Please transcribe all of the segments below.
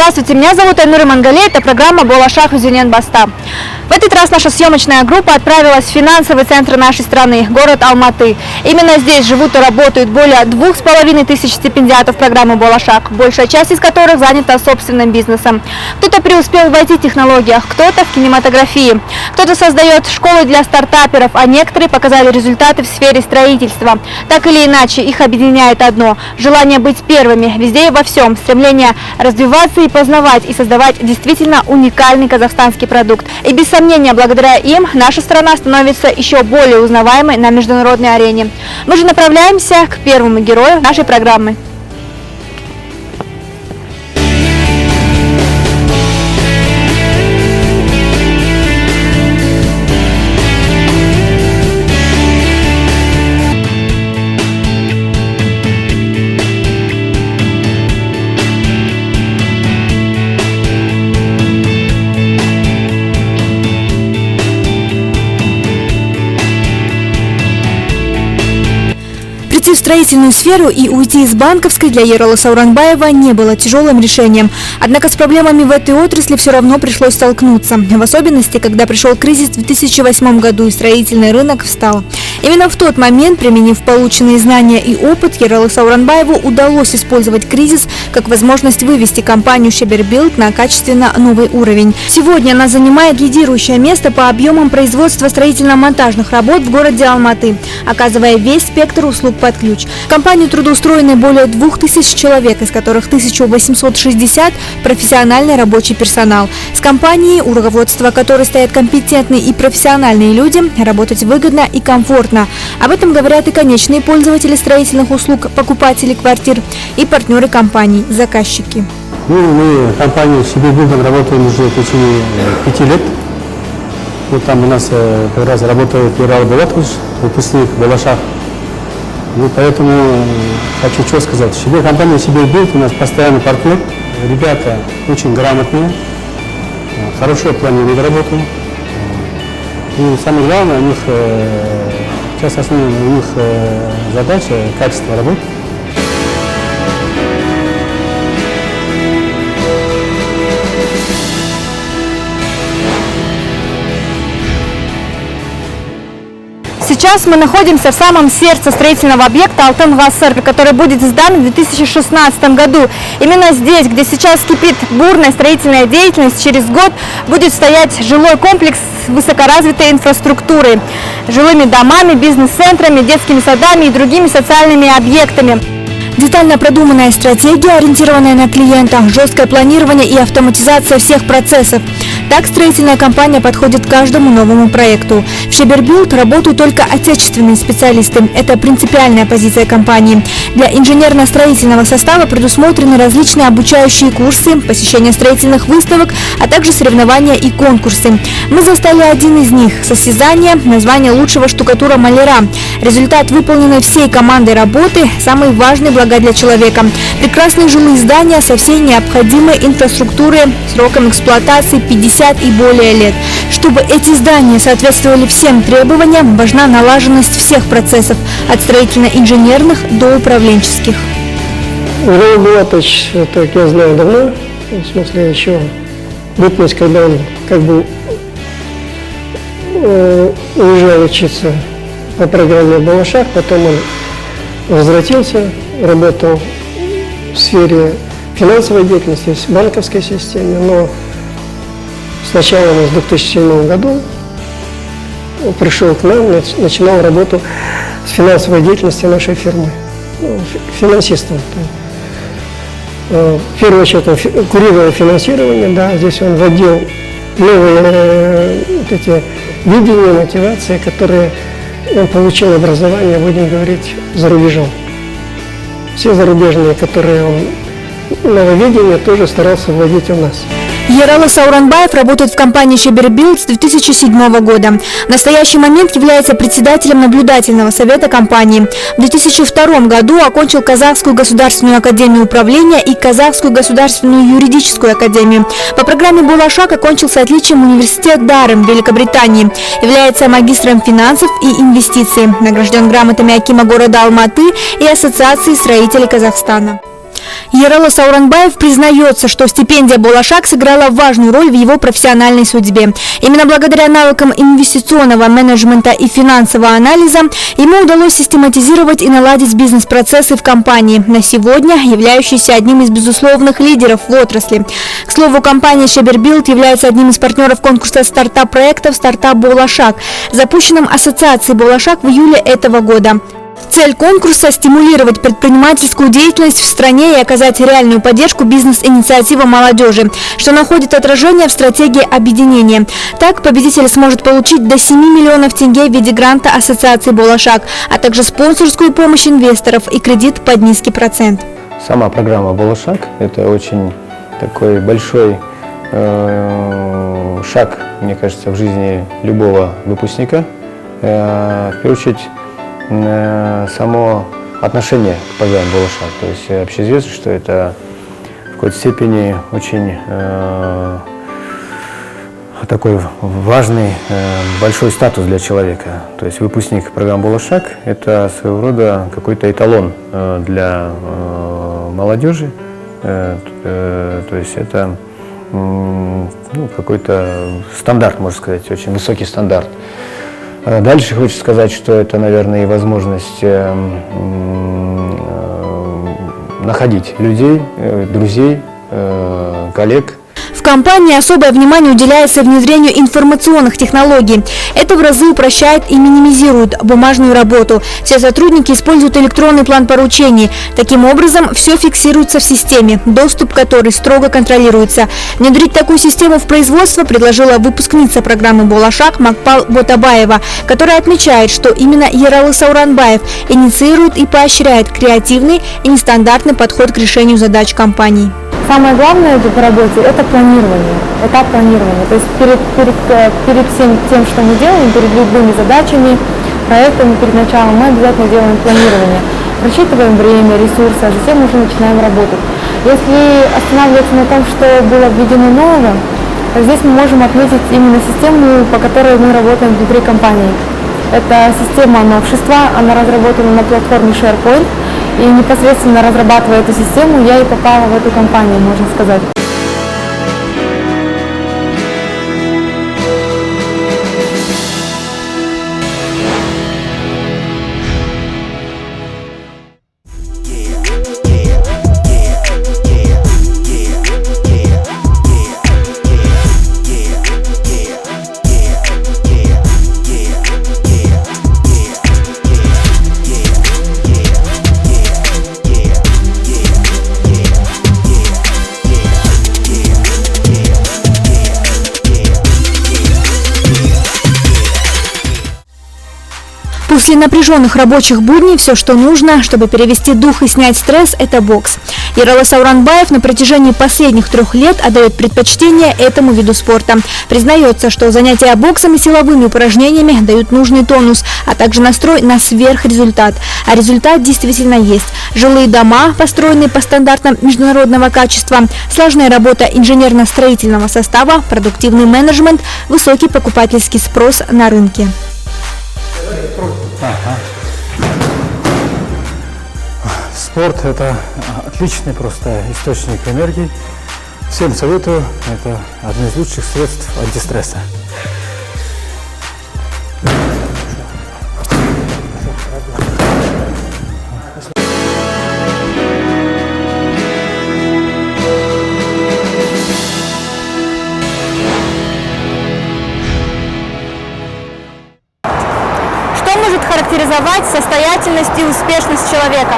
Здравствуйте, меня зовут Айнур Имангале, это программа «Болашак Үзенен Баста». В этот раз наша съемочная группа отправилась в финансовый центр нашей страны, город Алматы. Именно здесь живут и работают более 2500 стипендиатов программы «Болашак», большая часть из которых занята собственным бизнесом. Кто-то преуспел в IT-технологиях, кто-то в кинематографии, кто-то создает школы для стартаперов, а некоторые показали результаты в сфере строительства. Так или иначе, их объединяет одно – желание быть первыми, везде и во всем, стремление развиваться и познавать, и создавать действительно уникальный казахстанский продукт. И без сомнения, благодаря им наша страна становится еще более узнаваемой на международной арене. Мы же направляемся к первому герою нашей программы. В строительную сферу и уйти из банковской для Ералы Сауранбаева не было тяжелым решением. Однако с проблемами в этой отрасли все равно пришлось столкнуться. В особенности, когда пришел кризис в 2008 году и строительный рынок встал. Именно в тот момент, применив полученные знания и опыт, Ералы Сауранбаеву удалось использовать кризис как возможность вывести компанию Шебербилд на качественно новый уровень. Сегодня она занимает лидирующее место по объемам производства строительно-монтажных работ в городе Алматы, оказывая весь спектр услуг под ключ. В компанию трудоустроены более 2000 человек, из которых 1860 – профессиональный рабочий персонал. С компанией, у руководства которой стоят компетентные и профессиональные люди, работать выгодно и комфортно. Об этом говорят и конечные пользователи строительных услуг, покупатели квартир и партнеры компаний, заказчики. Мы компанию Шебербилд работаем уже в течение 5 лет. Там у нас как раз работает Ералы Булатович, выпускник Болашак. Поэтому хочу что сказать. Компания Шебербилд у нас постоянный партнер. Ребята очень грамотные, хорошо планируют работу. И самое главное, у них сейчас основная у них задача – качество работы. Сейчас мы находимся в самом сердце строительного объекта Алтын-Ғасыр, который будет сдан в 2016 году. Именно здесь, где сейчас кипит бурная строительная деятельность, через год будет стоять жилой комплекс с высокоразвитой инфраструктурой, жилыми домами, бизнес-центрами, детскими садами и другими социальными объектами. Детально продуманная стратегия, ориентированная на клиента, жесткое планирование и автоматизация всех процессов. Так строительная компания подходит к каждому новому проекту. В Шебербилд работают только отечественные специалисты. Это принципиальная позиция компании. Для инженерно-строительного состава предусмотрены различные обучающие курсы, посещение строительных выставок, а также соревнования и конкурсы. Мы застали один из них – состязание на звание лучшего штукатура-маляра. Результат выполненной всей командой работы – самый важный блага для человека. Прекрасные жилые здания со всей необходимой инфраструктурой, сроком эксплуатации 50 и более лет. Чтобы эти здания соответствовали всем требованиям, важна налаженность всех процессов, от строительно-инженерных до управленческих. Ералы Булатович, так я знаю давно, в смысле еще бытность, когда он как бы уезжал учиться по программе Болашак, потом он возвратился, работал в сфере финансовой деятельности, в банковской системе, но сначала в 2007 году он пришел к нам, начинал работу с финансовой деятельностью нашей фирмы, финансистом. В первую очередь он курировал финансирование, да, здесь он вводил новые эти видения, мотивации, которые он получил образование, будем говорить, за рубежом. Все зарубежные, которые он нововведения, тоже старался вводить у нас. Ералы Сауранбаев работает в компании Шебербилд с 2007 года. В настоящий момент является председателем наблюдательного совета компании. В 2002 году окончил Казахскую государственную академию управления и Казахскую государственную юридическую академию. По программе Болашак окончил с отличием университет Дарем в Великобритании. Является магистром финансов и инвестиций. Награжден грамотами Акима города Алматы и Ассоциации строителей Казахстана. Ералы Сауранбаев признается, что стипендия «Болашак» сыграла важную роль в его профессиональной судьбе. Именно благодаря навыкам инвестиционного менеджмента и финансового анализа ему удалось систематизировать и наладить бизнес-процессы в компании, на сегодня являющейся одним из безусловных лидеров в отрасли. К слову, компания «Шебербилд» является одним из партнеров конкурса стартап-проектов «Стартап Болашак», запущенным ассоциацией «Болашак» в июле этого года. Цель конкурса – стимулировать предпринимательскую деятельность в стране и оказать реальную поддержку бизнес-инициативам молодежи, что находит отражение в стратегии объединения. Так, победитель сможет получить до 7 миллионов тенге в виде гранта ассоциации «Болашак», а также спонсорскую помощь инвесторов и кредит под низкий процент. Сама программа «Болашак» – это очень такой большой шаг, мне кажется, в жизни любого выпускника. В первую очередь, само отношение к программе «Болашак». То есть общеизвестно, что это в какой-то степени очень такой важный, большой статус для человека. То есть выпускник программы «Болашак» – это своего рода какой-то эталон для молодежи. То есть это какой-то стандарт, можно сказать, очень высокий стандарт. Дальше хочу сказать, что это, наверное, и возможность находить людей, друзей, коллег. В компании особое внимание уделяется внедрению информационных технологий. Это в разы упрощает и минимизирует бумажную работу. Все сотрудники используют электронный план поручений. Таким образом, все фиксируется в системе, доступ к которой строго контролируется. Внедрить такую систему в производство предложила выпускница программы «Болашак» Макпал Ботабаева, которая отмечает, что именно Ералы Сауранбаев инициирует и поощряет креативный и нестандартный подход к решению задач компаний. Самое главное по работе – это планирование, этап планирования. То есть перед всем тем, что мы делаем, перед любыми задачами, проектами, перед началом мы обязательно делаем планирование. Просчитываем время, ресурсы, а затем уже начинаем работать. Если останавливаться на том, что было введено нового, то здесь мы можем отметить именно систему, по которой мы работаем внутри компании. Это система новшества, она разработана на платформе SharePoint. И непосредственно разрабатывая эту систему, я и попала в эту компанию, можно сказать. После напряженных рабочих будней все, что нужно, чтобы перевести дух и снять стресс, это бокс. Ералы Сауранбаев на протяжении последних 3 лет отдает предпочтение этому виду спорта. Признается, что занятия боксом и силовыми упражнениями дают нужный тонус, а также настрой на сверхрезультат. А результат действительно есть. Жилые дома, построенные по стандартам международного качества, сложная работа инженерно-строительного состава, продуктивный менеджмент, высокий покупательский спрос на рынке. Спорт – это отличный просто источник энергии. Всем советую. Это одно из лучших средств антистресса. Характеризовать состоятельность и успешность человека.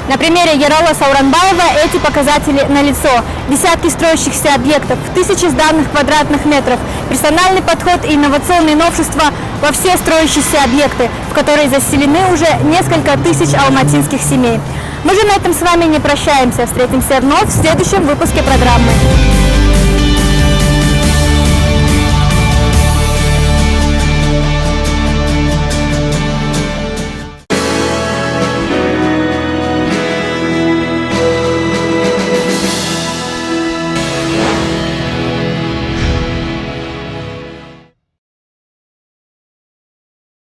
На примере Ералы Сауранбаева эти показатели налицо. Десятки строящихся объектов, тысячи сданных квадратных метров, персональный подход и инновационные новшества во все строящиеся объекты, в которые заселены уже несколько тысяч алматинских семей. Мы же на этом с вами не прощаемся. Встретимся вновь в следующем выпуске программы.